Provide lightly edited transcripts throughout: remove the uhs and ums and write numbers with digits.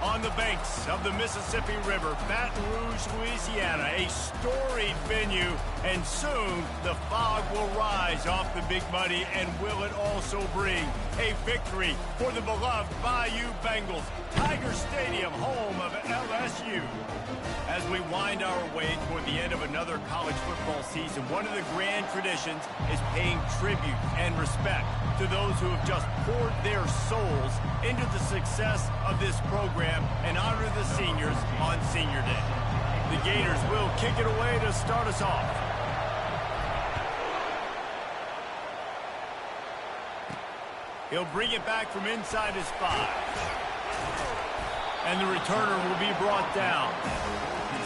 On the banks of the Mississippi River, Baton Rouge, Louisiana, a storied venue, and soon the fog will rise off the Big Muddy, and will it also bring a victory for the beloved Bayou Bengals, Tiger Stadium, home of LSU. As we wind our way toward the end of another college football season, one of the grand traditions is paying tribute and respect to those who have just poured their souls into the success of this program and honor the seniors on Senior Day. The Gators will kick it away to start us off. He'll bring it back from inside his 5. And the returner will be brought down.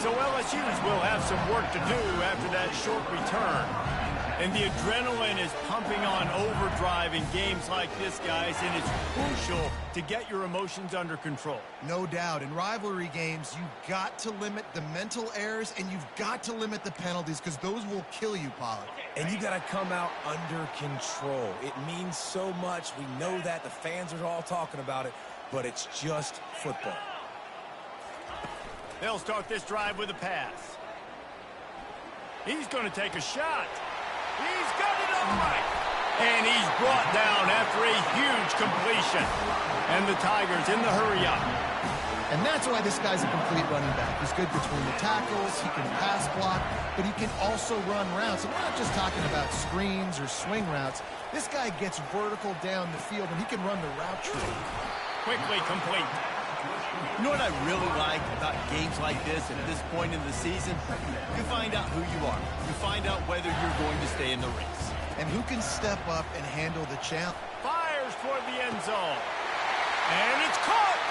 So LSU's will have some work to do after that short return. And the adrenaline is pumping on overdrive in games like this, guys, and it's crucial to get your emotions under control. No doubt. In rivalry games, you've got to limit the mental errors, and you've got to limit the penalties, because those will kill you, Pollard. And you got to come out under control. It means so much. We know that. The fans are all talking about it, but it's just football. They'll start this drive with a pass. He's going to take a shot. He's got it all right. And he's brought down after a huge completion. And the Tigers in the hurry-up. And that's why this guy's a complete running back. He's good between the tackles, he can pass block, but he can also run routes. And we're not just talking about screens or swing routes. This guy gets vertical down the field, and he can run the route tree. Quickly complete. You know what I really like about games like this and at this point in the season? You find out who you are. You find out whether you're going to stay in the race. And who can step up and handle the challenge. Fires toward the end zone. And it's caught!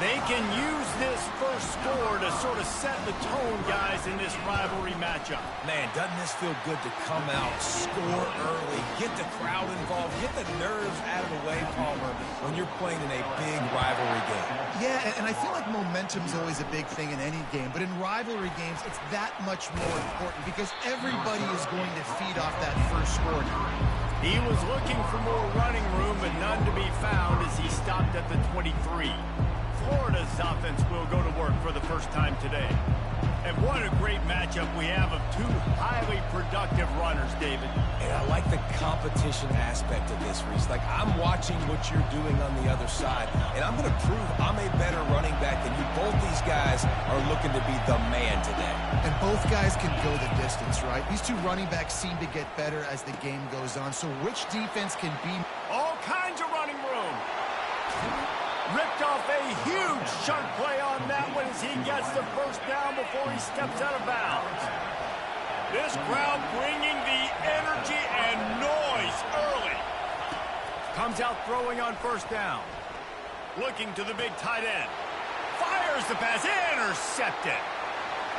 They can use this first score to sort of set the tone, guys, in this rivalry matchup. Man, doesn't this feel good to come out, score early, get the crowd involved, get the nerves out of the way, Palmer, when you're playing in a big rivalry game. Yeah, and I feel like momentum's always a big thing in any game, but in rivalry games, it's that much more important because everybody is going to feed off that first score now. He was looking for more running room, but none to be found as he stopped at the 23. Florida's offense will go to work for the first time today. And what a great matchup we have of two highly productive runners, David. And I like the competition aspect of this, Reese. Like, I'm watching what you're doing on the other side, and I'm going to prove I'm a better running back than you. Both these guys are looking to be the man today. And both guys can go the distance, right? These two running backs seem to get better as the game goes on. So which defense can be... All kinds of running room. Ripped off a huge chunk play on that one as he gets the first down before he steps out of bounds. This crowd bringing the energy and noise early. Comes out throwing on first down. Looking to the big tight end. Fires the pass. Intercepted.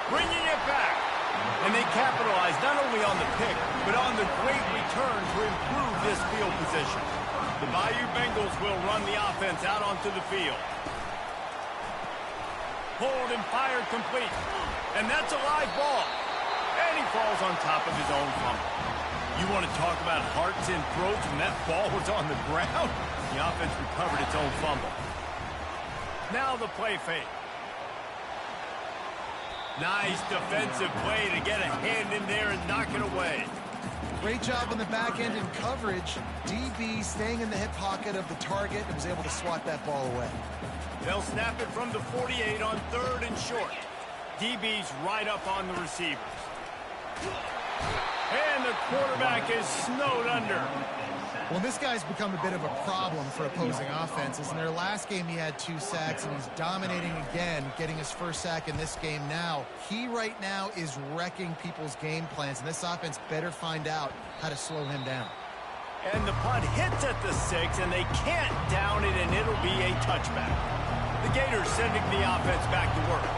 Bringing it back. And they capitalize not only on the pick, but on the great return to improve this field position. The Bayou Bengals will run the offense out onto the field. Pulled and fired complete. And that's a live ball. And he falls on top of his own fumble. You want to talk about hearts and throats when that ball was on the ground? The offense recovered its own fumble. Now the play fake. Nice defensive play to get a hand in there and knock it away. Great job on the back end in coverage. DB staying in the hip pocket of the target and was able to swat that ball away. They'll snap it from the 48 on 3rd and short. DB's right up on the receivers. And the quarterback is snowed under. Well, this guy's become a bit of a problem for opposing offenses. In their last game, he had 2 sacks, and he's dominating again, getting his first sack in this game now. He right now is wrecking people's game plans, and this offense better find out how to slow him down. And the punt hits at the 6, and they can't down it, and it'll be a touchback. The Gators sending the offense back to work.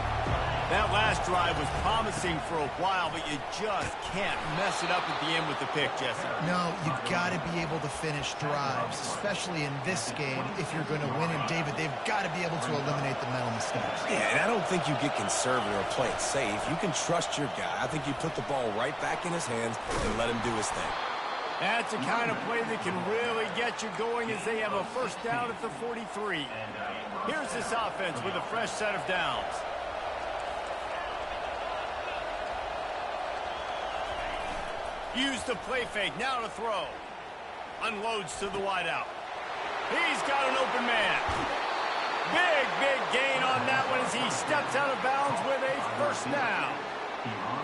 That last drive was promising for a while, but you just can't mess it up at the end with the pick, Jesse. No, you've got to be able to finish drives, especially in this game. If you're going to win, and David, they've got to be able to eliminate the mental mistakes. Yeah, and I don't think you get conservative or play it safe. You can trust your guy. I think you put the ball right back in his hands and let him do his thing. That's the kind of play that can really get you going as they have a first down at the 43. Here's this offense with a fresh set of downs. Use the play fake, now to throw. Unloads to the wideout. He's got an open man. Big gain on that one as he steps out of bounds with a first down.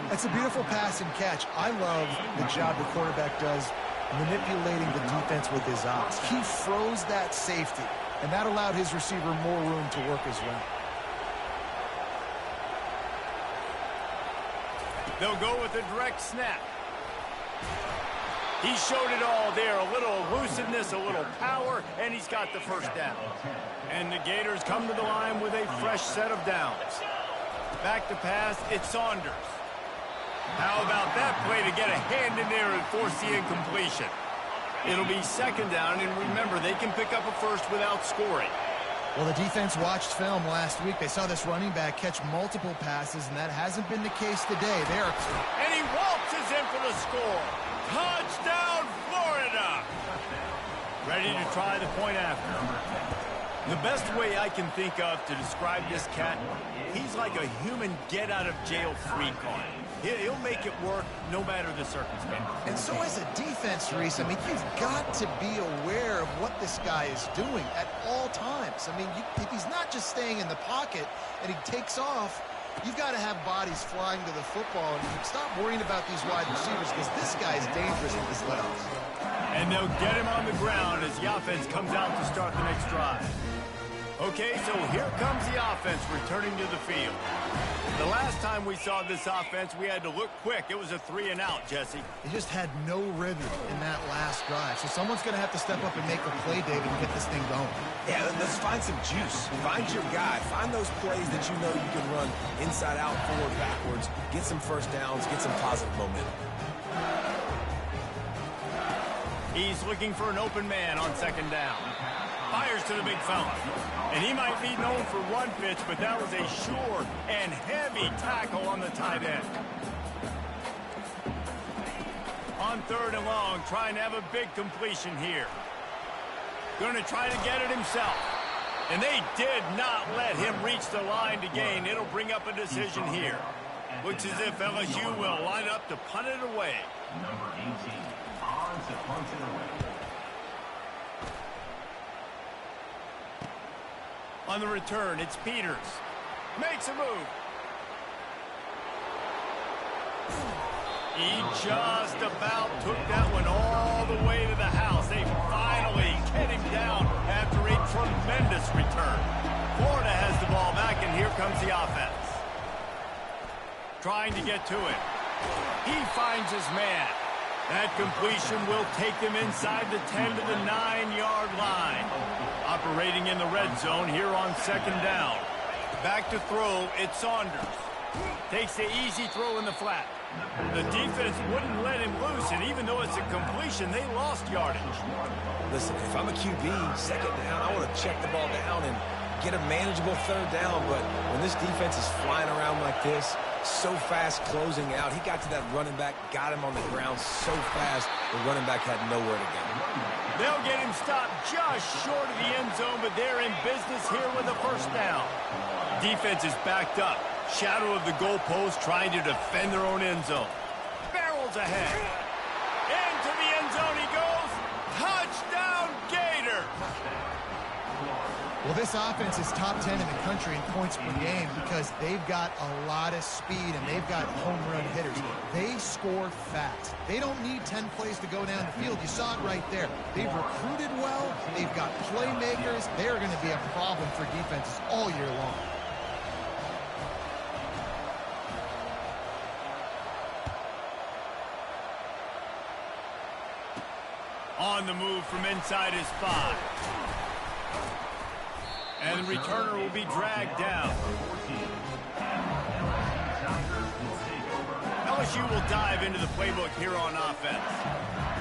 That's a beautiful pass and catch. I love the job the quarterback does manipulating the defense with his eyes. He froze that safety, and that allowed his receiver more room to work as well. They'll go with a direct snap. He showed it all there, a little elusiveness, a little power, and he's got the first down. And the Gators come to the line with a fresh set of downs. Back to pass, it's Saunders. How about that play to get a hand in there and force the incompletion? It'll be second down, and remember, they can pick up a first without scoring. Well, the defense watched film last week. They saw this running back catch multiple passes, and that hasn't been the case today. And he waltzes in for the score. Touchdown, Florida! Ready to try the point after. The best way I can think of to describe this cat, he's like a human get-out-of-jail-free card. He'll make it work no matter the circumstance. And so as a defense, Reese, I mean, you've got to be aware of what this guy is doing at all times. I mean, if he's not just staying in the pocket and he takes off, you've got to have bodies flying to the football. And stop worrying about these wide receivers because this guy is dangerous with his legs. And they'll get him on the ground as the offense comes out to start the next drive. Okay, so here comes the offense returning to the field. The last time we saw this offense, we had to look quick. It was a 3-and-out, Jesse. He just had no rhythm in that last drive. So someone's going to have to step up and make a play, David, and get this thing going. Yeah, let's find some juice. Find your guy. Find those plays that you know you can run inside out, forward, backwards. Get some first downs. Get some positive momentum. He's looking for an open man on second down. Fires to the big fella. And he might be known for run fits, but that was a sure and heavy tackle on the tight end. On 3rd and long, trying to have a big completion here. Going to try to get it himself. And they did not let him reach the line to gain. It'll bring up a decision here. Looks as if LSU will line up to punt it away. Number 18, on to punt it away. On the return, it's Peters. Makes a move. He just about took that one all the way to the house. They finally get him down after a tremendous return. Florida has the ball back, and here comes the offense. Trying to get to it. He finds his man. That completion will take them inside the 10 to the 9-yard line. Operating in the red zone here on second down. Back to throw, it's Saunders. Takes the easy throw in the flat. The defense wouldn't let him loose, and even though it's a completion, they lost yardage. Listen, if I'm a QB, second down, I want to check the ball down and get a manageable third down. But when this defense is flying around like this, so fast closing out, he got to that running back, got him on the ground so fast, the running back had nowhere to go. They'll get him stopped just short of the end zone, but they're in business here with a first down. Defense is backed up. Shadow of the goalpost, trying to defend their own end zone. Barrels ahead. Into the end zone he goes. Touchdown, Gator! Well, this offense is top 10 in the country in points per game because they've got a lot of speed and they've got home run hitters. They score fast. They don't need 10 plays to go down the field. You saw it right there. They've recruited well. They've got playmakers. They're going to be a problem for defenses all year long. On the move from inside his 5. And the returner will be dragged down. LSU will dive into the playbook here on offense.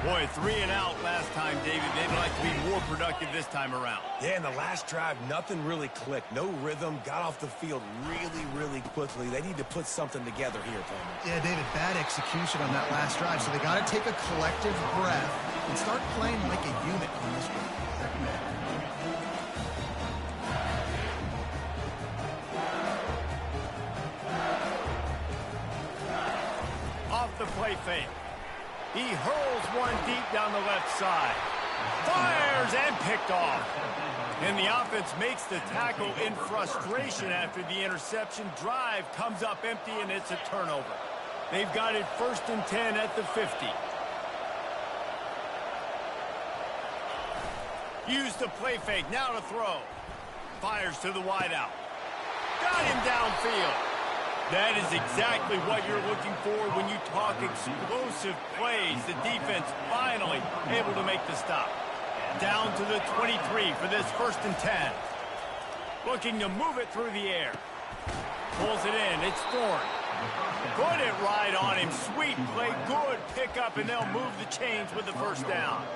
Boy, 3 and out last time, David. They'd like to be more productive this time around. Yeah, in the last drive, nothing really clicked. No rhythm, got off the field really quickly. They need to put something together here, Palmer. Yeah, David, bad execution on that last drive, so they got to take a collective breath and start playing like a unit on this one. Off the play fake. He hurls one deep down the left side. Fires and picked off. And the offense makes the tackle in frustration after the interception. Drive comes up empty, and it's a turnover. They've got it 1st and 10 at the 50. Use the play fake. Now to throw. Fires to the wideout. Got him downfield. That is exactly what you're looking for when you talk explosive plays. The defense finally able to make the stop. Down to the 23 for this 1st and 10. Looking to move it through the air. Pulls it in. It's Thorne. Put it right on him. Sweet play. Good pickup, and they'll move the chains with the first down.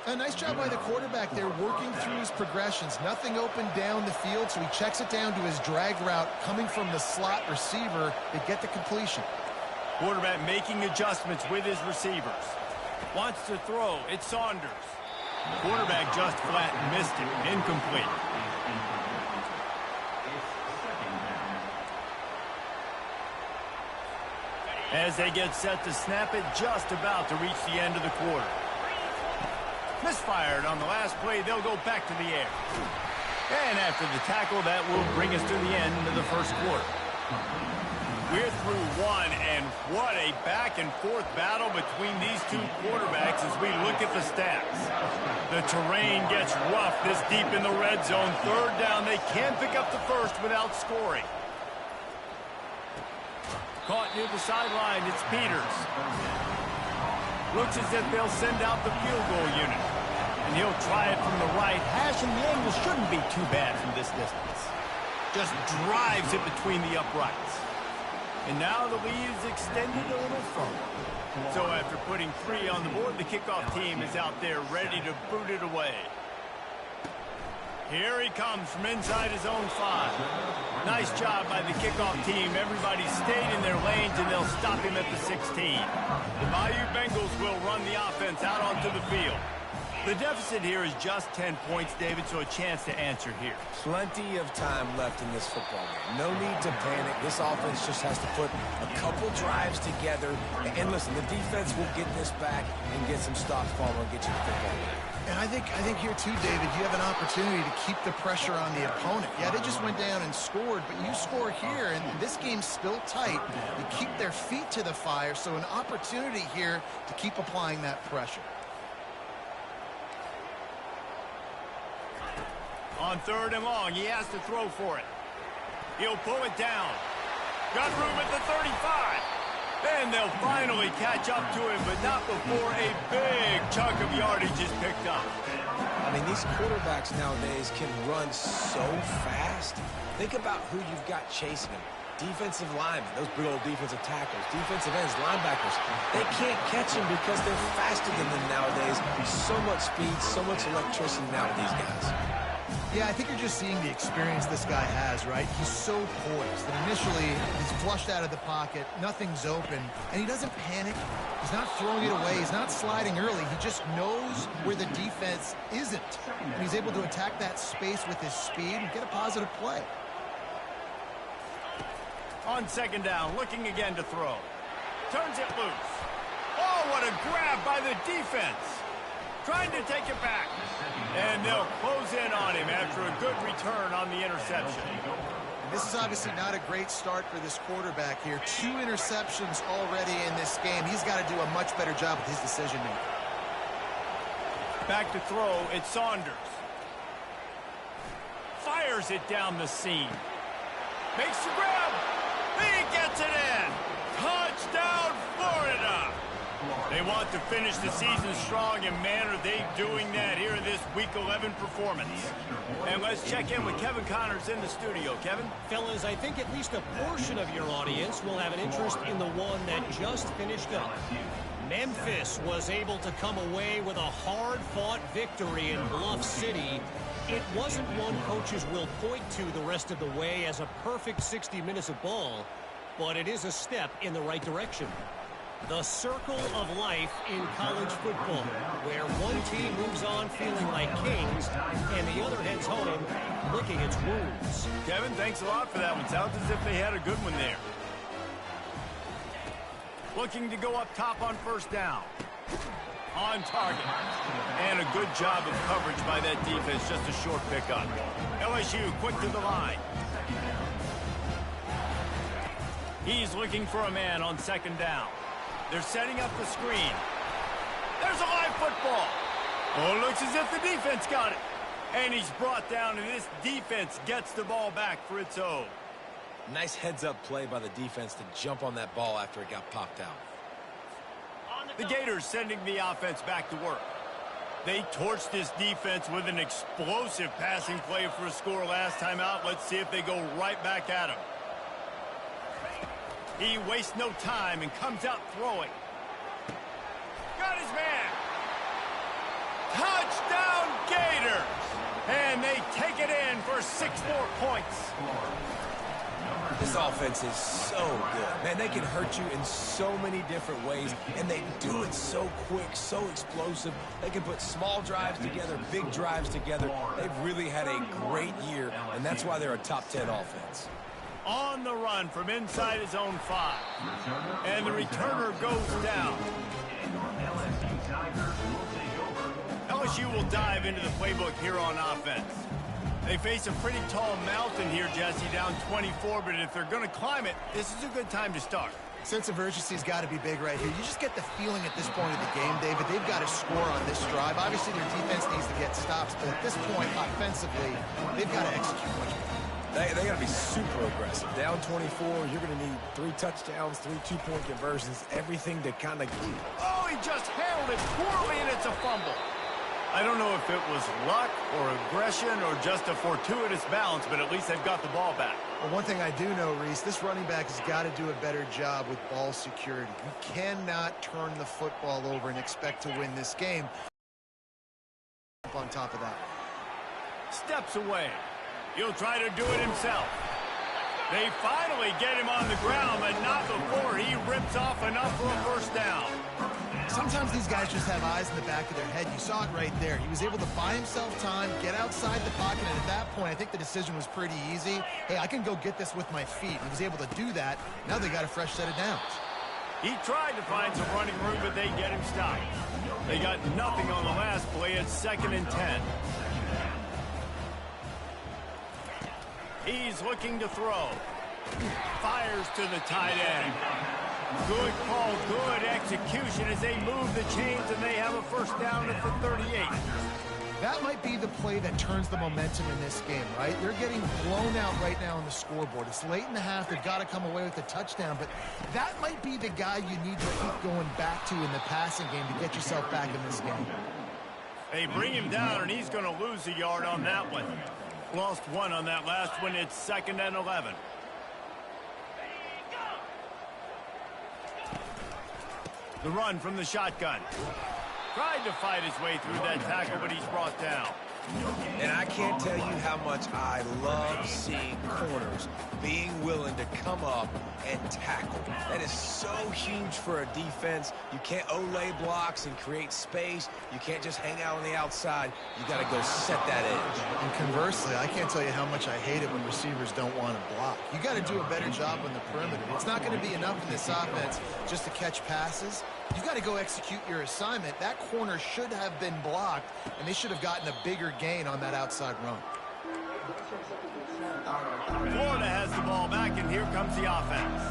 A nice job by the quarterback there, working through his progressions. Nothing open down the field, so he checks it down to his drag route coming from the slot receiver to get the completion. Quarterback making adjustments with his receivers. Wants to throw. It's Saunders. Quarterback just flat missed it. Incomplete. As they get set to snap it, just about to reach the end of the quarter. Misfired on the last play. They'll go back to the air. And after the tackle, that will bring us to the end of the first quarter. We're through one, and what a back-and-forth battle between these two quarterbacks as we look at the stats. The terrain gets rough this deep in the red zone. 3rd down, they can pick up the first without scoring. Caught near the sideline, it's Peters. Looks as if they'll send out the field goal unit. And he'll try it from the right hash, and the angle shouldn't be too bad from this distance. Just drives it between the uprights. And now the lead is extended a little further. So after putting 3 on the board, the kickoff team is out there ready to boot it away. Here he comes from inside his own 5. Nice job by the kickoff team. Everybody stayed in their lanes, and they'll stop him at the 16. The Bayou Bengals will run the offense out onto the field. The deficit here is just 10 points, David, so a chance to answer here. Plenty of time left in this football game. No need to panic. This offense just has to put a couple drives together. And listen, the defense will get this back and get some stops, Palmer, and get you the football game. And I think here too, David, you have an opportunity to keep the pressure on the opponent. Yeah, they just went down and scored, but you score here, and this game's still tight. You keep their feet to the fire, so an opportunity here to keep applying that pressure. On 3rd and long, he has to throw for it. He'll pull it down. Got room at the 35. Then they'll finally catch up to him, but not before a big chunk of yardage is picked up. I mean, these quarterbacks nowadays can run so fast. Think about who you've got chasing him. defensive linemen, those big old defensive tackles, defensive ends, linebackers, they can't catch him because they're faster than them nowadays. So much speed, so much electricity now with these guys. Yeah, I think you're just seeing the experience this guy has, right? He's so poised that initially he's flushed out of the pocket, nothing's open, and he doesn't panic. He's not throwing it away. He's not sliding early. He just knows where the defense isn't, and he's able to attack that space with his speed and get a positive play. On second down, looking again to throw. Turns it loose. Oh, what a grab by the defense. Trying to take it back. And they'll close in on him after a good return on the interception. And this is obviously not a great start for this quarterback here. 2 interceptions already in this game. He's got to do a much better job with his decision-making. Back to throw, it's Saunders. Fires it down the seam. Makes the grab. He gets it in. Touchdown, Florida. They want to finish the season strong, and man, are they doing that here in this Week 11 performance. And let's check in with Kevin Connors in the studio. Kevin? Fellas, I think at least a portion of your audience will have an interest in the one that just finished up. Memphis was able to come away with a hard-fought victory in Bluff City. It wasn't one coaches will point to the rest of the way as a perfect 60 minutes of ball, but it is a step in the right direction. The circle of life in college football, where one team moves on feeling like kings and the other heads home licking its wounds. Kevin, thanks a lot for that one. Sounds as if they had a good one there. Looking to go up top on first down. On target. And a good job of coverage by that defense. Just a short pickup. LSU quick to the line. He's looking for a man on second down. They're setting up the screen. There's a live football. Oh, it looks as if the defense got it. And he's brought down, and this defense gets the ball back for its own. Nice heads-up play by the defense to jump on that ball after it got popped out. The Gators sending the offense back to work. They torched this defense with an explosive passing play for a score last time out. Let's see if they go right back at him. He wastes no time and comes out throwing. Got his man. Touchdown, Gators! And they take it in for 6 more points. This offense is so good. Man, they can hurt you in so many different ways, and they do it so quick, so explosive. They can put small drives together, big drives together. They've really had a great year, and that's why they're a top 10 offense. On the run from inside his own 5. And the returner goes down. LSU will dive into the playbook here on offense. They face a pretty tall mountain here, Jesse, down 24, but if they're going to climb it, this is a good time to start. Sense of urgency's got to be big right here. You just get the feeling at this point of the game, David, they've got to score on this drive. Obviously, their defense needs to get stops, but at this point, offensively, they've got to execute much better. They got to be super aggressive. Down 24, you're going to need 3 touchdowns, 3 two-point conversions, everything to kind of... Oh, he just handled it poorly, and it's a fumble. I don't know if it was luck or aggression or just a fortuitous bounce, but at least they've got the ball back. Well, one thing I do know, Reese, this running back has got to do a better job with ball security. You cannot turn the football over and expect to win this game. On top of that. Steps away. He'll try to do it himself. They finally get him on the ground, but not before he rips off enough for a first down. Sometimes these guys just have eyes in the back of their head. You saw it right there. He was able to buy himself time, get outside the pocket, and at that point, I think the decision was pretty easy. Hey, I can go get this with my feet. He was able to do that. Now they got a fresh set of downs. He tried to find some running room, but they get him stopped. They got nothing on the last play. It's 2nd and 10. He's looking to throw. Fires to the tight end. Good call, good execution as they move the chains, and they have a first down at the 38. That might be the play that turns the momentum in this game, right? They're getting blown out right now on the scoreboard. It's late in the half. They've got to come away with a touchdown, but that might be the guy you need to keep going back to in the passing game to get yourself back in this game. They bring him down, and he's going to lose a yard on that one. Lost 1 on that last one. It's 2nd and 11. The run from the shotgun. Tried to fight his way through that tackle, but he's brought down. And I can't tell you how much I love seeing corners being willing to come up and tackle. That is so huge for a defense. You can't olay blocks and create space. You can't just hang out on the outside. You got to go set that edge. And conversely, I can't tell you how much I hate it when receivers don't want to block. You got to do a better job on the perimeter. It's not going to be enough in this offense just to catch passes. You've got to go execute your assignment. That corner should have been blocked, and they should have gotten a bigger gain on that outside run. Florida has the ball back, and here comes the offense.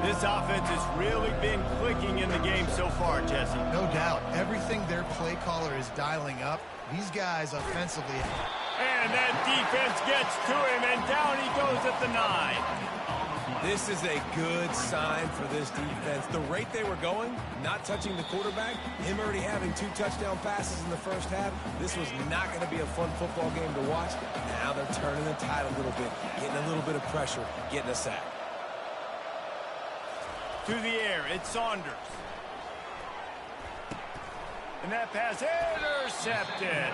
This offense has really been clicking in the game so far, Jesse. No doubt. Everything their play caller is dialing up, these guys offensively. And that defense gets to him, and down he goes at the 9. This is a good sign for this defense. The rate they were going, not touching the quarterback, him already having 2 touchdown passes in the first half, this was not going to be a fun football game to watch. Now they're turning the tide a little bit, getting a little bit of pressure, getting a sack. To the air, it's Saunders. And that pass intercepted.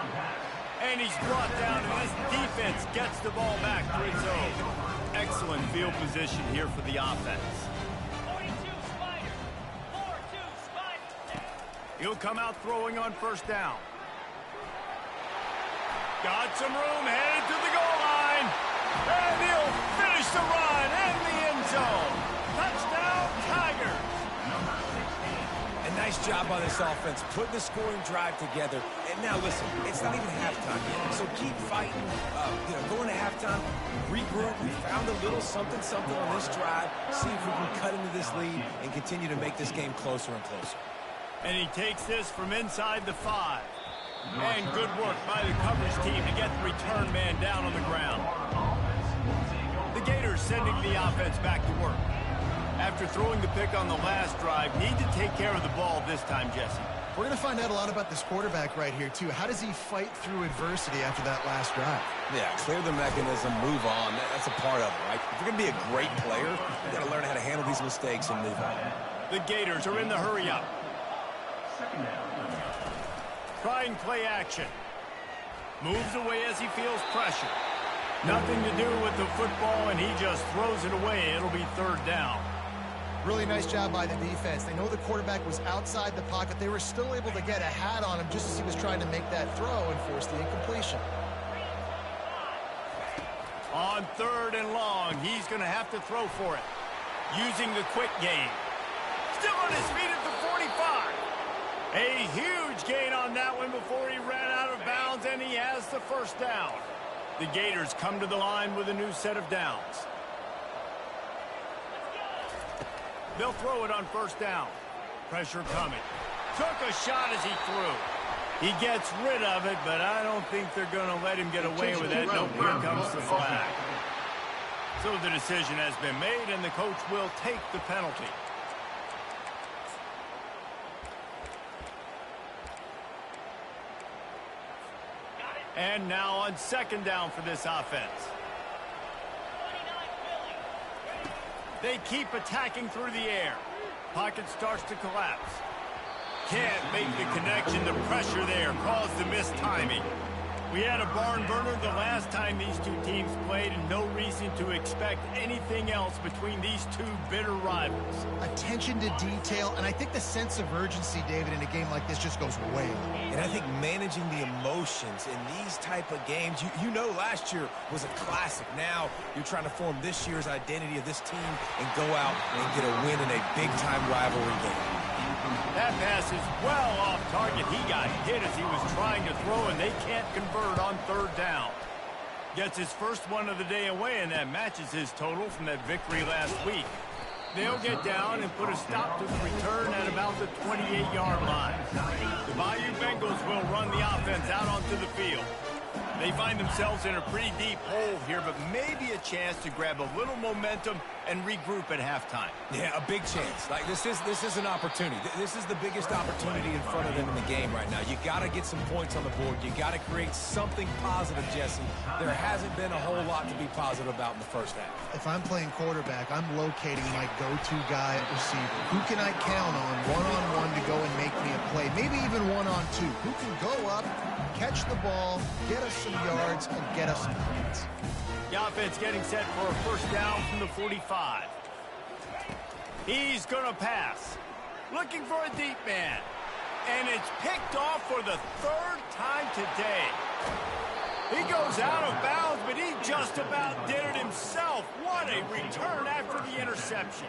And he's brought down, and this defense gets the ball back for its own. Excellent field position here for the offense. 42 Spider. 4-2 Spider. He'll come out throwing on first down. Got some room, headed to the goal line. And he'll finish the run in the end zone. Touchdown, Tigers. A nice job on this offense, putting the scoring drive together. And now listen, it's not even halftime yet, so keep fighting. Going to halftime, regroup. We found a little something on this drive. See if we can cut into this lead and continue to make this game closer and closer. And he takes this from inside the 5. And good work by the coverage team to get the return man down on the ground. The Gators sending the offense back to work. After throwing the pick on the last drive, need to take care of the ball this time, Jesse. We're going to find out a lot about this quarterback right here, too. How does he fight through adversity after that last drive? Yeah, clear the mechanism, move on. That's a part of it, right? If you're going to be a great player, you got to learn how to handle these mistakes and move on. The Gators are in the hurry up. Trying play action. Moves away as he feels pressure. Nothing to do with the football, and he just throws it away. It'll be third down. Really nice job by the defense. They know the quarterback was outside the pocket. They were still able to get a hat on him just as he was trying to make that throw and force the incompletion. On third and long, he's going to have to throw for it. Using the quick game. Still on his feet at the 45. A huge gain on that one before he ran out of bounds, and he has the first down. The Gators come to the line with a new set of downs. They'll throw it on first down. Pressure coming. Took a shot as he threw. He gets rid of it, but I don't think they're going to let him get away with it. No, here comes the flag. So the decision has been made, and the coach will take the penalty. And now on second down for this offense. They keep attacking through the air. Pocket starts to collapse. Can't make the connection. The pressure there caused the missed timing. We had a barn burner the last time these two teams played, and no reason to expect anything else between these two bitter rivals. Attention to detail, and I think the sense of urgency, David, in a game like this just goes way up. And I think managing the emotions in these type of games, you know last year was a classic. Now you're trying to form this year's identity of this team and go out and get a win in a big-time rivalry game. That pass is well off target. He got hit as he was trying to throw, and they can't convert on third down. Gets his first one of the day away, and that matches his total from that victory last week. They'll get down and put a stop to the return at about the 28-yard line. The Bayou Bengals will run the offense out onto the field. They find themselves in a pretty deep hole here, but maybe a chance to grab a little momentum and regroup at halftime. Yeah, a big chance. Like this is an opportunity. This is the biggest opportunity in front of them in the game right now. You got to get some points on the board. You got to create something positive, Jesse. There hasn't been a whole lot to be positive about in the first half. If I'm playing quarterback, I'm locating my go-to guy at receiver. Who can I count on one-on-one to go and make me a play? Maybe even one-on-two. Who can go up, catch the ball, get us some yards, and get us some points? The offense getting set for a first down from the 45. He's going to pass. Looking for a deep man. And it's picked off for the third time today. He goes out of bounds, but he just about did it himself. What a return after the interception.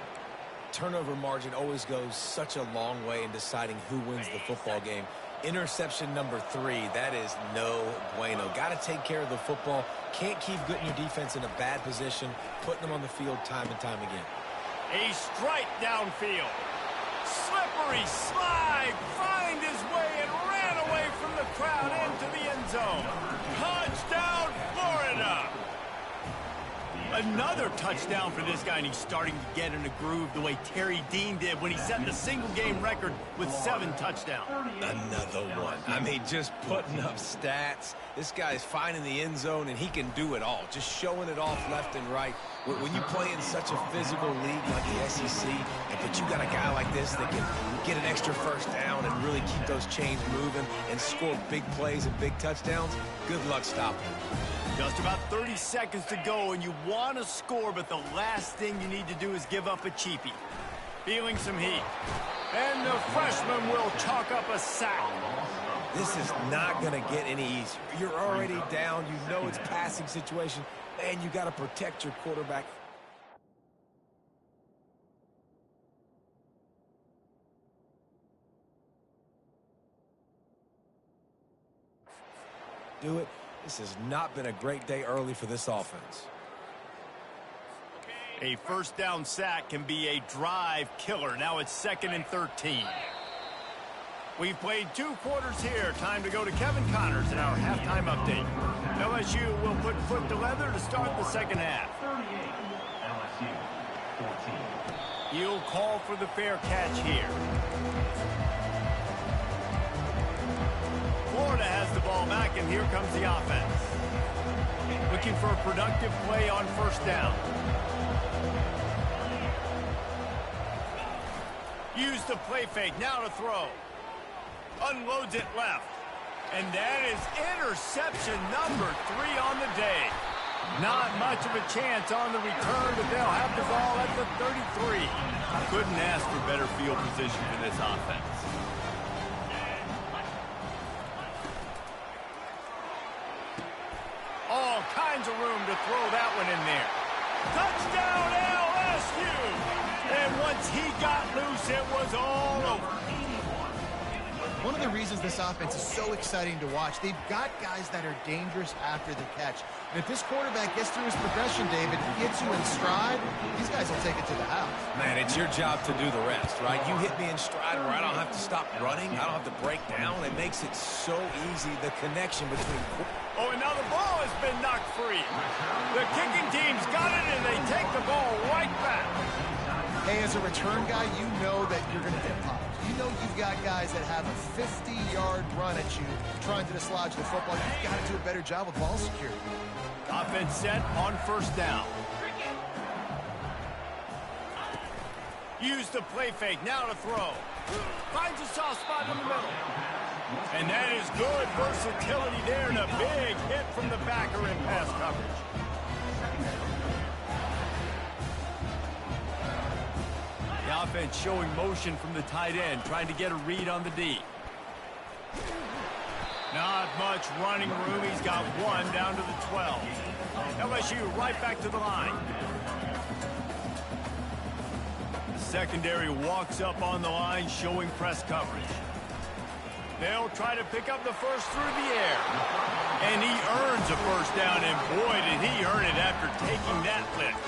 Turnover margin always goes such a long way in deciding who wins the football game. Interception number 3, that is no bueno. Got to take care of the football. Can't keep getting your defense in a bad position, putting them on the field time and time again. A strike downfield. Slippery slide, find his way and ran away from the crowd into the end zone. Touchdown, Florida! Another touchdown for this guy, and he's starting to get in a groove the way Terry Dean did when he set the single-game record with 7 touchdowns. Another one. I mean, just putting up stats. This guy's finding the end zone, and he can do it all. Just showing it off left and right. When you play in such a physical league like the SEC, but you got a guy like this that can get an extra first down and really keep those chains moving and score big plays and big touchdowns, good luck stopping him. Just about 30 seconds to go, and you want to score, but the last thing you need to do is give up a cheapie. Feeling some heat. And the freshman will chalk up a sack. This is not going to get any easier. You're already down. You know it's a passing situation, and you got to protect your quarterback. Do it. This has not been a great day early for this offense. A first down sack can be a drive killer. Now it's 2nd and 13. We've played 2 quarters here. Time to go to Kevin Connors in our halftime update. LSU will put foot to leather to start the second half. 38, LSU, 14. He'll call for the fair catch here. Florida has the ball back, and here comes the offense. Looking for a productive play on first down. Use the play fake, now to throw. Unloads it left. And that is interception number 3 on the day. Not much of a chance on the return, but they'll have the ball at the 33. Couldn't ask for better field position for this offense. All kinds of room to throw that one in there. Touchdown, LSU! And once he got loose, it was all over. One of the reasons this offense is so exciting to watch, they've got guys that are dangerous after the catch. And if this quarterback gets through his progression, David, gets you in stride, these guys will take it to the house. Man, it's your job to do the rest, right? You hit me in stride where I don't have to stop running. I don't have to break down. It makes it so easy, the connection between... Oh, and now the ball has been knocked free. The kicking team's got it, and they take the ball right back. Hey, as a return guy, you know that you're going to get popped. You know you've got guys that have a 50-yard run at you trying to dislodge the football. You've got to do a better job of ball security. Offense set on first down. Use the play fake, now to throw. Finds a soft spot in the middle. And that is good versatility there, and a big hit from the backer in pass coverage. The offense showing motion from the tight end, trying to get a read on the D. Not much running room. He's got 1 down to the 12. LSU right back to the line. The secondary walks up on the line, showing press coverage. They'll try to pick up the first through the air. And he earns a first down, and boy, did he earn it after taking that lift.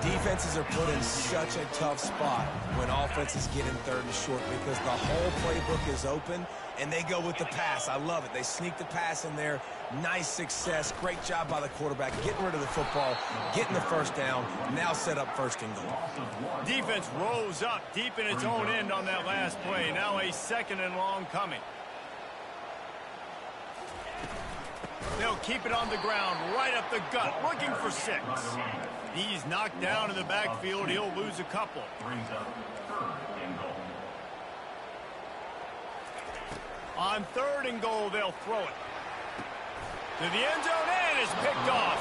Defenses are put in such a tough spot when offenses get in 3rd and short because the whole playbook is open And they go with the pass. I love it. They sneak the pass in there. Nice success. Great job by the quarterback getting rid of the football, getting the first down, now set up first and goal. Defense rose up deep in its own end on that last play. Now a second and long coming. They'll keep it on the ground, right up the gut, looking for 6. He's knocked down in the backfield. He'll lose a couple. Brings up 3rd and goal. On 3rd and goal, they'll throw it to the end zone, and it's picked off.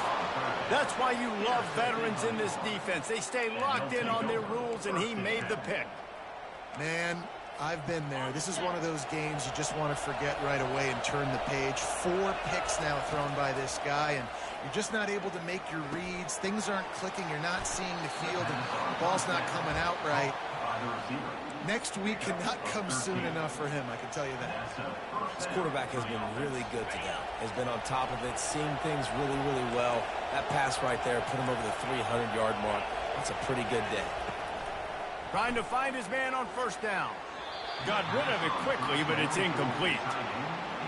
That's why you love veterans in this defense. They stay locked in on their rules, and he made the pick. Man, I've been there. This is one of those games you just want to forget right away and turn the page. 4 picks now thrown by this guy, and you're just not able to make your reads. Things aren't clicking. You're not seeing the field, and the ball's not coming out right. Next week cannot come soon enough for him, I can tell you that. This quarterback has been really good today. Has been on top of it, seeing things really, really well. That pass right there put him over the 300-yard mark. That's a pretty good day. Trying to find his man on 1st down. Got rid of it quickly, but it's incomplete.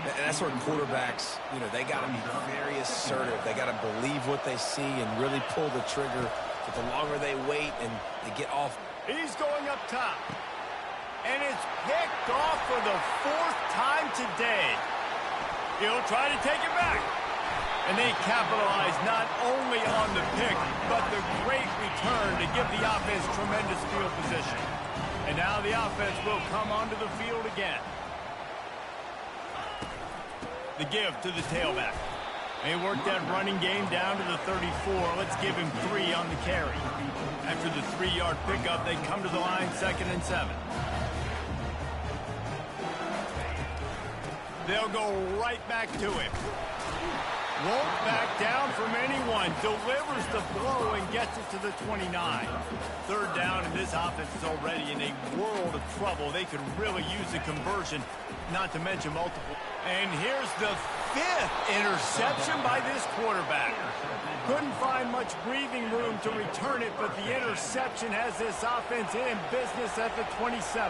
And that's where quarterbacks, they got to be very assertive. They got to believe what they see and really pull the trigger. But the longer they wait and they get off. He's going up top. And it's picked off for the 4th time today. He'll try to take it back. And they capitalize not only on the pick, but the great return to give the offense tremendous field position. And now the offense will come onto the field again. The give to the tailback. They work that running game down to the 34. Let's give him 3 on the carry. After the 3-yard pickup, they come to the line 2nd and 7. They'll go right back to him. Won't back down from anyone. Delivers the blow and gets it to the 29. 3rd down, and this offense is already in a world of trouble. They could really use a conversion, not to mention multiple. And here's the 5th interception by this quarterback. Couldn't find much breathing room to return it, but the interception has this offense in business at the 27.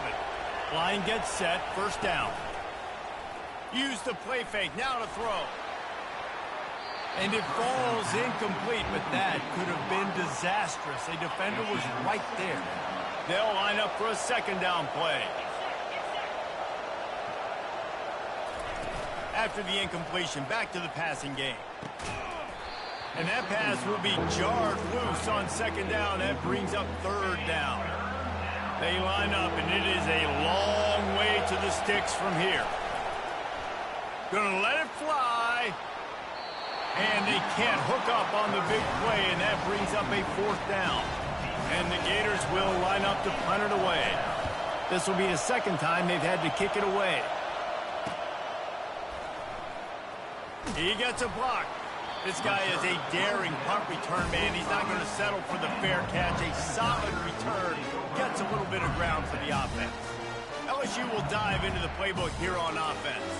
Line gets set, 1st down. Use the play fake, now to throw. And it falls incomplete, but that could have been disastrous. A defender was right there. They'll line up for a 2nd down play. After the incompletion, back to the passing game. And that pass will be jarred loose on 2nd down. That brings up 3rd down. They line up, and it is a long way to the sticks from here. Gonna let it fly. And they can't hook up on the big play, and that brings up a 4th down. And the Gators will line up to punt it away. This will be the 2nd time they've had to kick it away. He gets a block. This guy is a daring punt return man. He's not going to settle for the fair catch. A solid return. Gets a little bit of ground for the offense. LSU will dive into the playbook here on offense.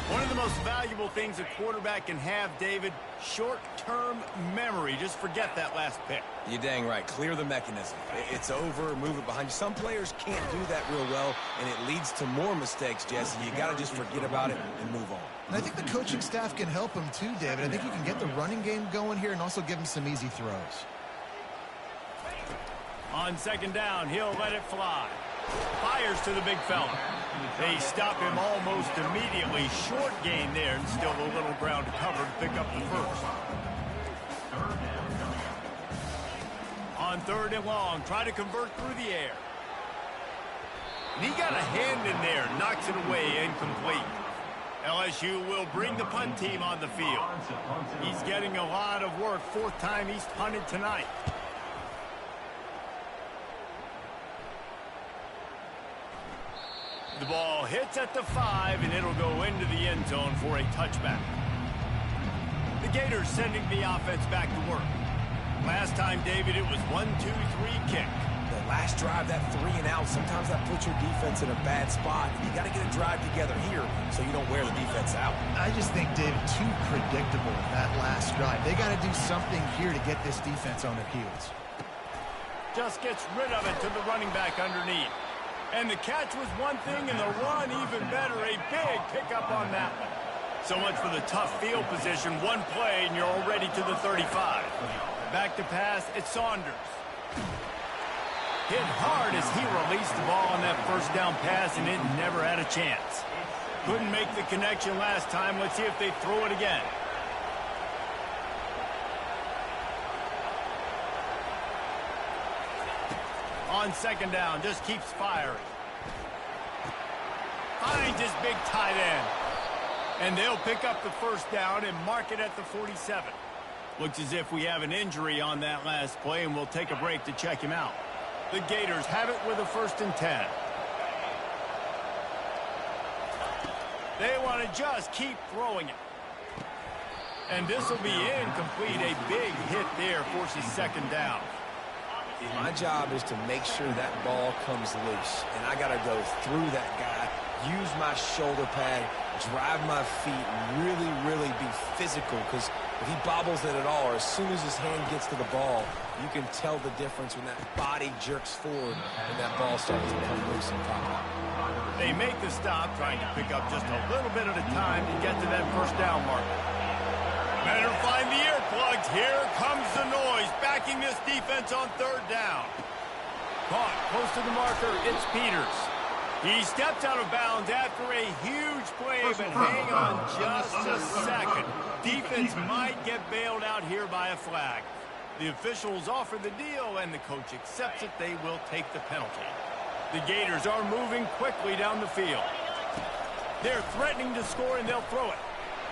One of the most valuable things a quarterback can have, David, short-term memory. Just forget that last pick. You're dang right. Clear the mechanism. It's over, move it behind you. Some players can't do that real well, and it leads to more mistakes, Jesse. You got to just forget about it and move on. And I think the coaching staff can help him too, David. I think you can get the running game going here and also give him some easy throws. On 2nd down, he'll let it fly. Fires to the big fella. They stop him almost immediately. Short gain there, and still a little ground to cover to pick up the 1st. On 3rd and long, try to convert through the air. And he got a hand in there, knocks it away, incomplete. LSU will bring the punt team on the field. He's getting a lot of work. 4th time he's punted tonight. The ball hits at the 5, and it'll go into the end zone for a touchback. The Gators sending the offense back to work. Last time, David, it was 1-2-3 kick. The last drive, that 3 and out, sometimes that puts your defense in a bad spot. You got to get a drive together here so you don't wear the defense out. I just think, David, too predictable that last drive. They got to do something here to get this defense on their heels. Just gets rid of it to the running back underneath. And the catch was one thing, and the run even better. A big pickup on that one. So much for the tough field position. One play, and you're already to the 35. Back to pass, it's Saunders. Hit hard as he released the ball on that first down pass, and it never had a chance. Couldn't make the connection last time. Let's see if they throw it again. On second down, just keeps firing. Finds his big tight end. And they'll pick up the first down and mark it at the 47. Looks as if we have an injury on that last play, and we'll take a break to check him out. The Gators have it with a 1st and 10. They want to just keep throwing it. And this will be incomplete. A big hit there forces second down. My job is to make sure that ball comes loose, and I got to go through that guy, use my shoulder pad, drive my feet, and really be physical, because if he bobbles it at all, or as soon as his hand gets to the ball, you can tell the difference when that body jerks forward and that ball starts to come loose and pop out. They make the stop, trying to pick up just a little bit at a time to get to that first down marker. Better find the earplugs. Here comes the noise, backing this defense on 3rd down. Caught close to the marker, it's Peters. He steps out of bounds after a huge play, but hang on just a second. Defense might get bailed out here by a flag. The officials offer the deal, and the coach accepts it. They will take the penalty. The Gators are moving quickly down the field. They're threatening to score, and they'll throw it.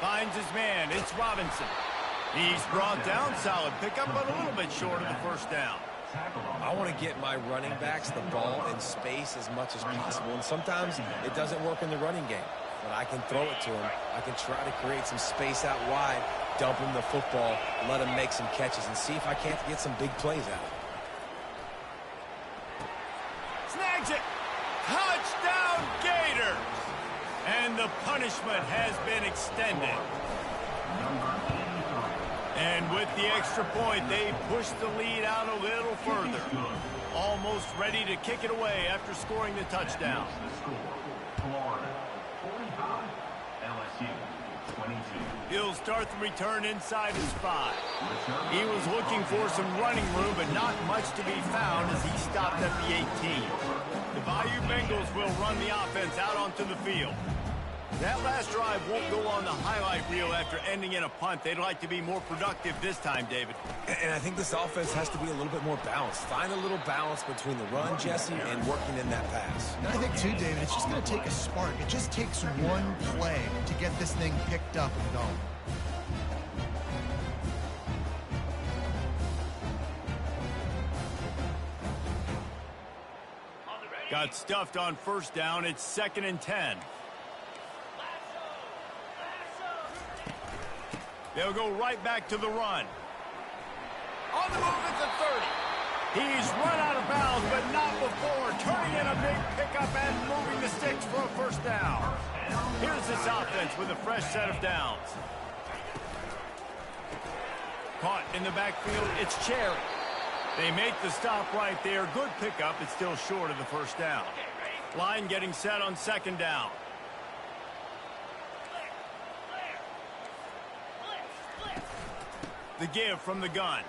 Finds his man. It's Robinson. He's brought down. Solid pickup, but a little bit short of the first down. I want to get my running backs the ball in space as much as possible, and sometimes it doesn't work in the running game, but I can throw it to him. I can try to create some space out wide, dump him the football, let him make some catches, and see if I can't get some big plays out of it. Snags it. Touchdown, Gators. And the punishment has been extended. And with the extra point, they push the lead out a little further. Almost ready to kick it away after scoring the touchdown. Florida 45, LSU 22. He'll start the return inside his 5. He was looking for some running room, but not much to be found as he stopped at the 18. The Bayou Bengals will run the offense out onto the field. That last drive won't go on the highlight reel after ending in a punt. They'd like to be more productive this time, David. And I think this offense has to be a little bit more balanced. Find a little balance between the run, Jesse, and working in that pass. And I think, too, David, it's just going to take a spark. It just takes one play to get this thing picked up and going. Got stuffed on first down. It's 2nd and 10. They'll go right back to the run. On the move at the 30. He's run out of bounds, but not before. Turning in a big pickup and moving the sticks for a first down. Here's this offense with a fresh set of downs. Caught in the backfield, it's Cherry. They make the stop right there. Good pickup. It's still short of the first down. Line getting set on 2nd down. The give from the gun.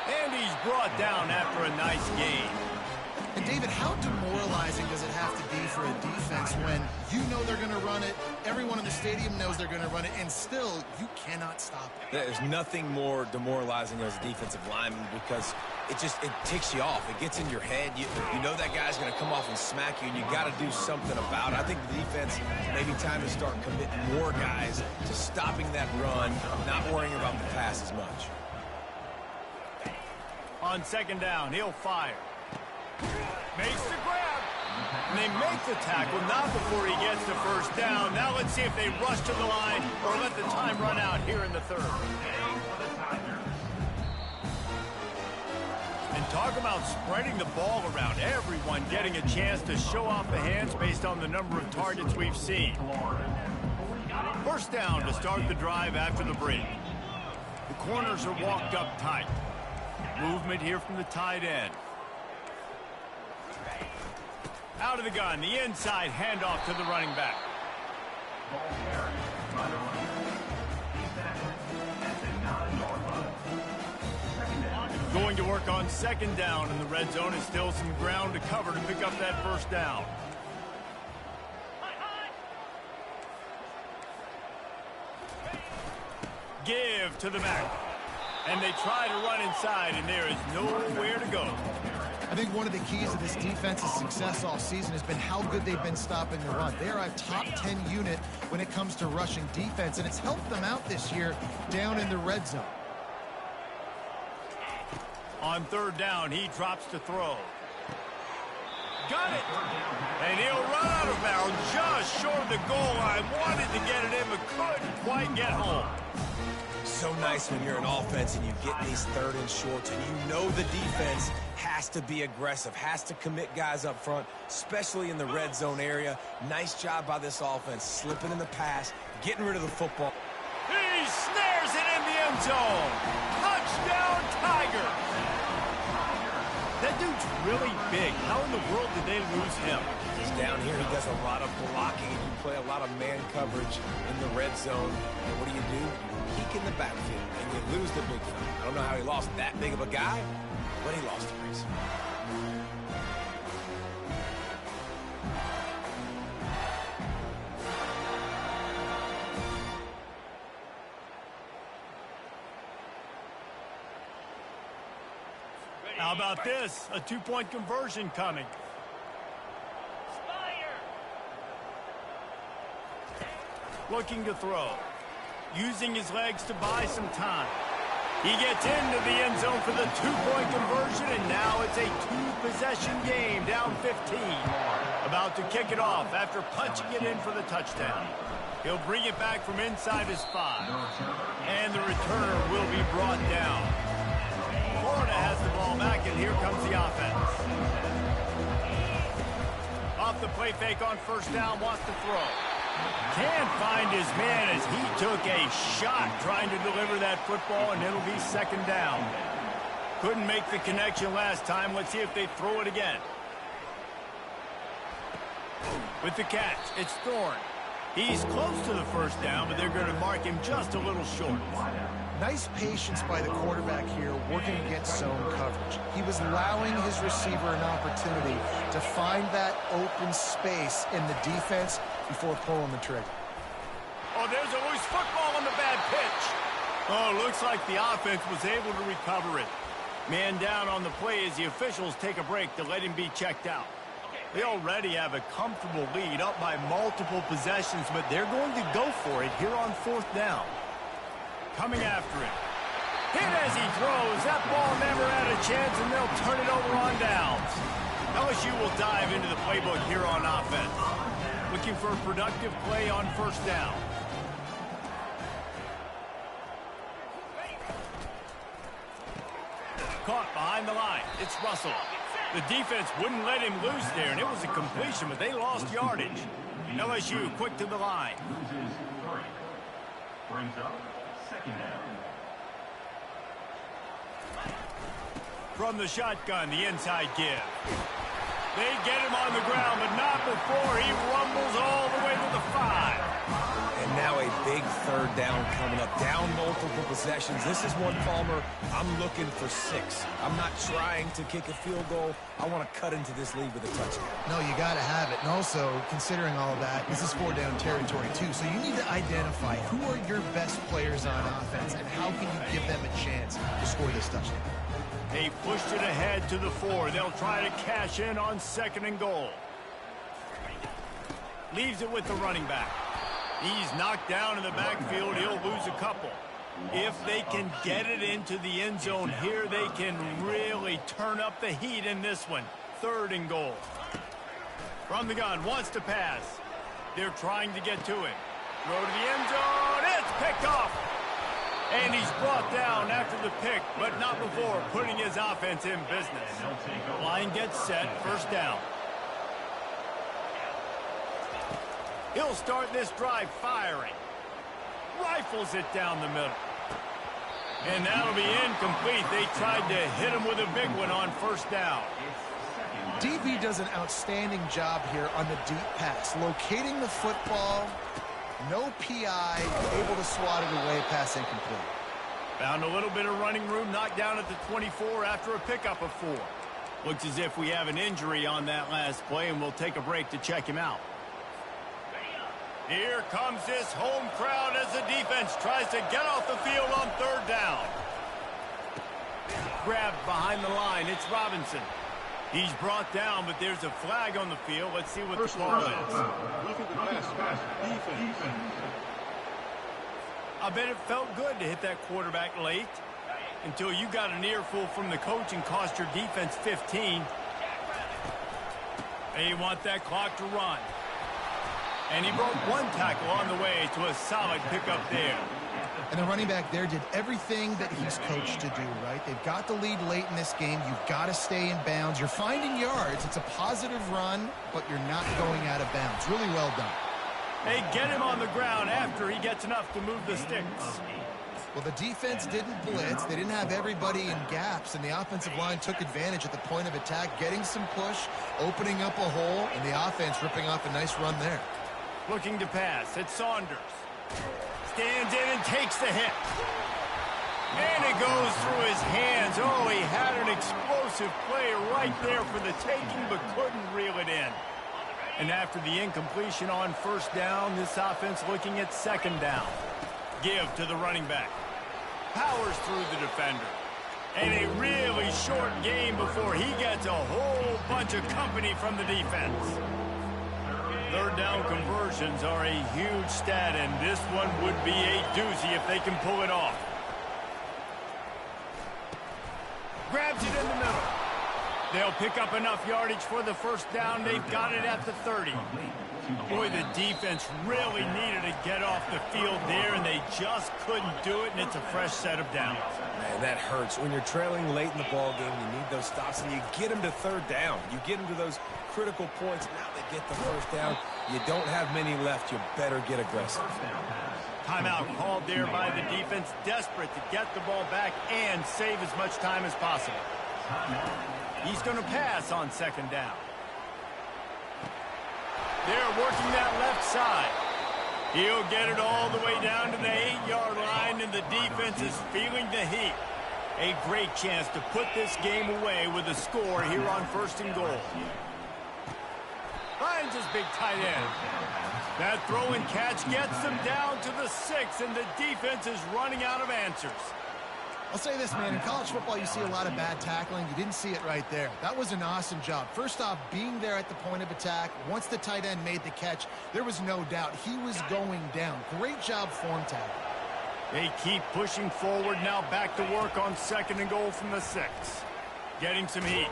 And he's brought down after a nice gain. And, David, how demoralizing does it have to be for a defense when you know they're going to run it, everyone in the stadium knows they're going to run it, and still you cannot stop it? There's nothing more demoralizing as a defensive lineman because it ticks you off. It gets in your head. You know that guy's going to come off and smack you, and you got to do something about it. I think the defense, maybe time to start committing more guys to stopping that run, not worrying about the pass as much. On 2nd down, he'll fire. Makes the grab. And they make the tackle, not before he gets the first down. Now let's see if they rush to the line or let the time run out here in the 3rd. And talk about spreading the ball around. Everyone getting a chance to show off the hands based on the number of targets we've seen. First down to start the drive after the break. The corners are walked up tight. Movement here from the tight end. Out of the gun, the inside handoff to the running back. Ball carried by the runner. He's tackled at the 9-yard line. Second down. Going to work on second down in the red zone, and still some ground to cover to pick up that first down. Give to the back. And they try to run inside, and there is nowhere to go. I think one of the keys of this defense's success all season has been how good they've been stopping the run. They are a top 10 unit when it comes to rushing defense, and it's helped them out this year down in the red zone. On third down, he drops to throw. Got it. And he'll run out of bounds just short of the goal line. Wanted to get it in, but couldn't quite get home. So nice when you're an offense and you get these third and shorts and you know the defense has to be aggressive, has to commit guys up front, especially in the red zone area. Nice job by this offense, slipping in the pass, getting rid of the football. He snares it in the end zone. Touchdown, Tiger. That dude's really big. How in the world did they lose him? He's down here. He does a lot of blocking, and you play a lot of man coverage in the red zone. And what do? You peek in the backfield, and you lose the big fella. I don't know how he lost that big of a guy, but he lost the race. How about this? A two-point conversion coming. Looking to throw. Using his legs to buy some time. He gets into the end zone for the two-point conversion, and now it's a two-possession game, down 15. About to kick it off after punching it in for the touchdown. He'll bring it back from inside his 5. And the returner will be brought down. Florida has the ball back, and here comes the offense. Off the play fake on first down, wants to throw. Can't find his man as he took a shot trying to deliver that football, and it'll be second down. Couldn't make the connection last time. Let's see if they throw it again. With the catch, it's Thorne. He's close to the first down, but they're going to mark him just a little short. Nice patience by the quarterback here working against zone coverage. He was allowing his receiver an opportunity to find that open space in the defense before pulling the trigger. Oh, there's a loose football on the bad pitch. Oh, looks like the offense was able to recover it. Man down on the play as the officials take a break to let him be checked out. They already have a comfortable lead up by multiple possessions, but they're going to go for it here on fourth down. Coming after it. Hit as he throws. That ball never had a chance, and they'll turn it over on downs. LSU will dive into the playbook here on offense. Looking for a productive play on first down. Caught behind the line. It's Russell. The defense wouldn't let him loose there, and it was a completion, but they lost yardage. LSU quick to the line. Loses 3. Brings up second down. From the shotgun, the inside give. They get him on the ground, but not before he rumbles all the way to the 5. And now a big third down coming up. Down multiple possessions. This is one, Palmer, I'm looking for 6. I'm not trying to kick a field goal. I want to cut into this lead with a touchdown. No, you got to have it. And also, considering all of that, this is 4-down territory, too. So you need to identify who are your best players on offense and how can you give them a chance to score this touchdown. They pushed it ahead to the 4. They'll try to cash in on second and goal. Leaves it with the running back. He's knocked down in the backfield. He'll lose a couple. If they can get it into the end zone here, they can really turn up the heat in this one. Third and goal. From the gun, wants to pass. They're trying to get to him. Throw to the end zone. It's picked off. And he's brought down after the pick, but not before putting his offense in business. Line gets set, first down. He'll start this drive firing. Rifles it down the middle. And that'll be incomplete. They tried to hit him with a big one on first down. DB does an outstanding job here on the deep pass, locating the football, no PI, able to swat it away, pass incomplete. Found a little bit of running room, knocked down at the 24 after a pickup of 4. Looks as if we have an injury on that last play, and we'll take a break to check him out. Here comes this home crowd as the defense tries to get off the field on 3rd down. Grabbed behind the line, it's Robinson. He's brought down, but there's a flag on the field. Let's see what the call is. I bet it felt good to hit that quarterback late until you got an earful from the coach and cost your defense 15. They want that clock to run. And he broke 1 tackle on the way to a solid pickup there. And the running back there did everything that he's coached to do, right? They've got the lead late in this game. You've got to stay in bounds. You're finding yards. It's a positive run, but you're not going out of bounds. Really well done. They get him on the ground after he gets enough to move the sticks. Well, the defense didn't blitz. They didn't have everybody in gaps, and the offensive line took advantage at the point of attack, getting some push, opening up a hole, and the offense ripping off a nice run there. Looking to pass. It's Saunders. Stands in and takes the hit. And it goes through his hands. Oh, he had an explosive play right there for the taking, but couldn't reel it in. And after the incompletion on 1st down, this offense looking at 2nd down. Give to the running back. Powers through the defender. And a really short game before he gets a whole bunch of company from the defense. 3rd down conversions are a huge stat, and this one would be a doozy if they can pull it off. Grabs it in the middle. They'll pick up enough yardage for the 1st down. They've got it at the 30. Boy, the defense really needed to get off the field there, and they just couldn't do it, and it's a fresh set of downs. Man, that hurts. When you're trailing late in the ball game, you need those stops, and you get them to 3rd down. You get them to those critical points. Now they get the 1st down. You don't have many left. You better get aggressive. Timeout called there by the defense, desperate to get the ball back and save as much time as possible. He's going to pass on 2nd down. They're working that left side. He'll get it all the way down to the 8-yard line, and the defense is feeling the heat. A great chance to put this game away with a score here on 1st and goal. Finds his big tight end. That throw and catch gets them down to the 6, and the defense is running out of answers. I'll say this, man. In college football, you see a lot of bad tackling. You didn't see it right there. That was an awesome job. First off, being there at the point of attack. Once the tight end made the catch, there was no doubt he was going down. Great job form tackle. They keep pushing forward, now back to work on 2nd and goal from the 6. Getting some heat.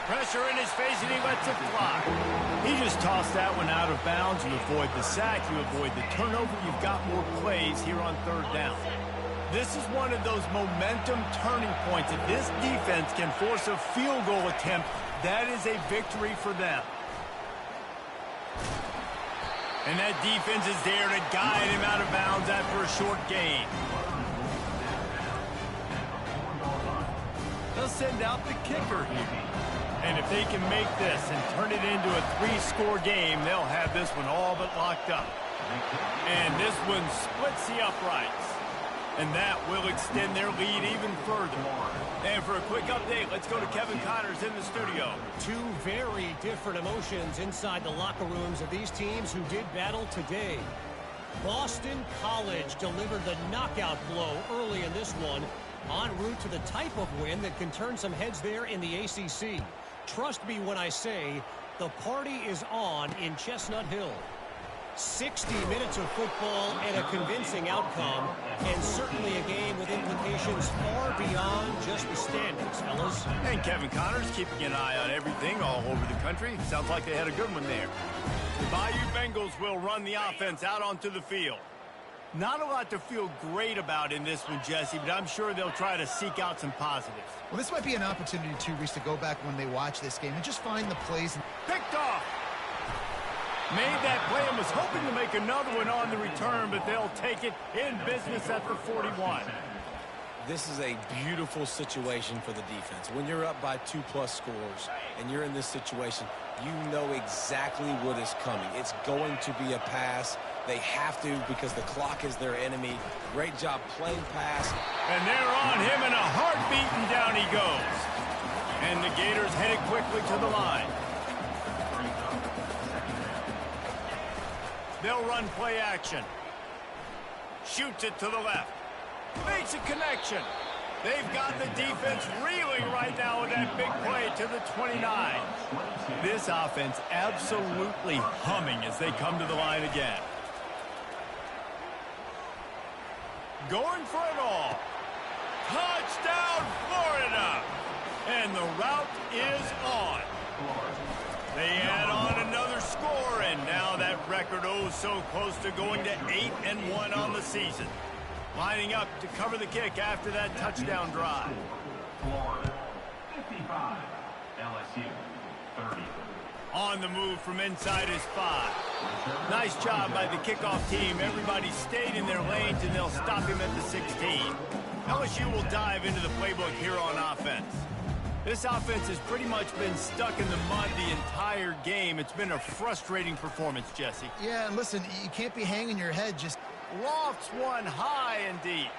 Pressure in his face, and he lets it fly. He just tossed that one out of bounds. You avoid the sack, you avoid the turnover. You've got more plays here on 3rd down. This is one of those momentum turning points. If this defense can force a field goal attempt, that is a victory for them. And that defense is there to guide him out of bounds after a short gain. They'll send out the kicker here. And if they can make this and turn it into a 3-score game, they'll have this one all but locked up. And this one splits the uprights. And that will extend their lead even further. And for a quick update, let's go to Kevin Connors in the studio. 2 very different emotions inside the locker rooms of these teams who did battle today. Boston College delivered the knockout blow early in this one, en route to the type of win that can turn some heads there in the ACC. Trust me when I say the party is on in Chestnut Hill. 60 minutes of football and a convincing outcome, and certainly a game with implications far beyond just the standings, fellas. And Kevin Connors keeping an eye on everything all over the country. Sounds like they had a good one there. The Bayou Bengals will run the offense out onto the field. Not a lot to feel great about in this one, Jesse, but I'm sure they'll try to seek out some positives. Well, this might be an opportunity, too, Reese, to go back when they watch this game and just find the plays. Picked off. Made that play and was hoping to make another one on the return, but they'll take it in business at the 41. This is a beautiful situation for the defense. When you're up by 2+ scores and you're in this situation, you know exactly what is coming. It's going to be a pass. They have to because the clock is their enemy. Great job playing pass. And they're on him in a heartbeat, and down he goes. And the Gators headed quickly to the line. They'll run play action. Shoots it to the left. Makes a connection. They've got the defense reeling right now with that big play to the 29. This offense absolutely humming as they come to the line again. Going for it all. Touchdown, Florida! And the route is on. They add on another score, and now that record so close to going to 8-1 on the season. Lining up to cover the kick after that touchdown drive. Florida 55, LSU 30. On the move from inside his 5. Nice job by the kickoff team. Everybody stayed in their lanes, and they'll stop him at the 16. LSU will dive into the playbook here on offense. This offense has pretty much been stuck in the mud the entire game. It's been a frustrating performance, Jesse. Yeah, and listen, you can't be hanging your head just... Lofts one high and deep.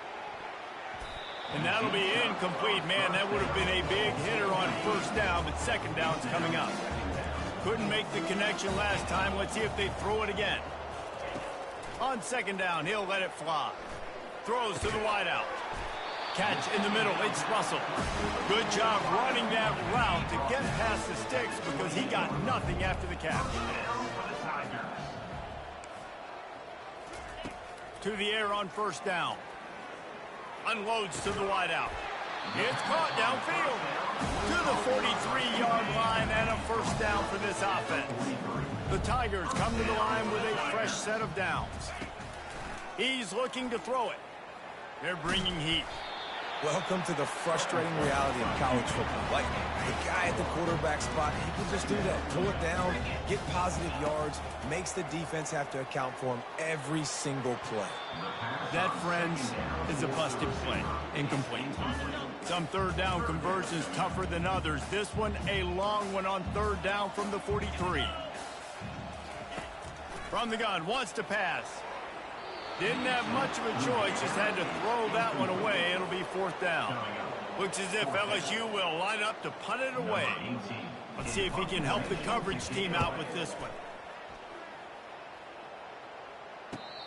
And that'll be incomplete. Man, that would have been a big hitter on first down, but second down's coming up. Couldn't make the connection last time. Let's see if they throw it again. On second down, he'll let it fly. Throws to the wideout. Catch in the middle. It's Russell. Good job running that route to get past the sticks because he got nothing after the catch. To the air on first down. Unloads to the wideout. It's caught downfield. To the 43-yard line and a first down for this offense. The Tigers come to the line with a fresh set of downs. He's looking to throw it. They're bringing heat. Welcome to the frustrating reality of college football. Like, the guy at the quarterback spot, he can just do that. Pull it down, get positive yards, makes the defense have to account for him every single play. That, friends, is a busted play. Incomplete. Some third down conversions tougher than others. This one, a long one on third down from the 43. From the gun, wants to pass. Didn't have much of a choice, just had to throw that one away. It'll be fourth down. Looks as if LSU will line up to punt it away. Let's see if he can help the coverage team out with this one.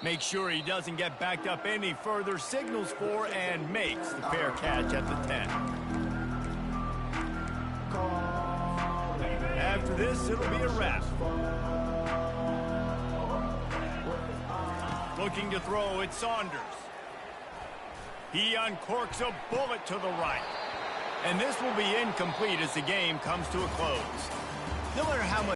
Make sure he doesn't get backed up any further. Signals for and makes the fair catch at the 10. After this, it'll be a wrap. Looking to throw, it's Saunders. He uncorks a bullet to the right. And this will be incomplete as the game comes to a close. No matter how much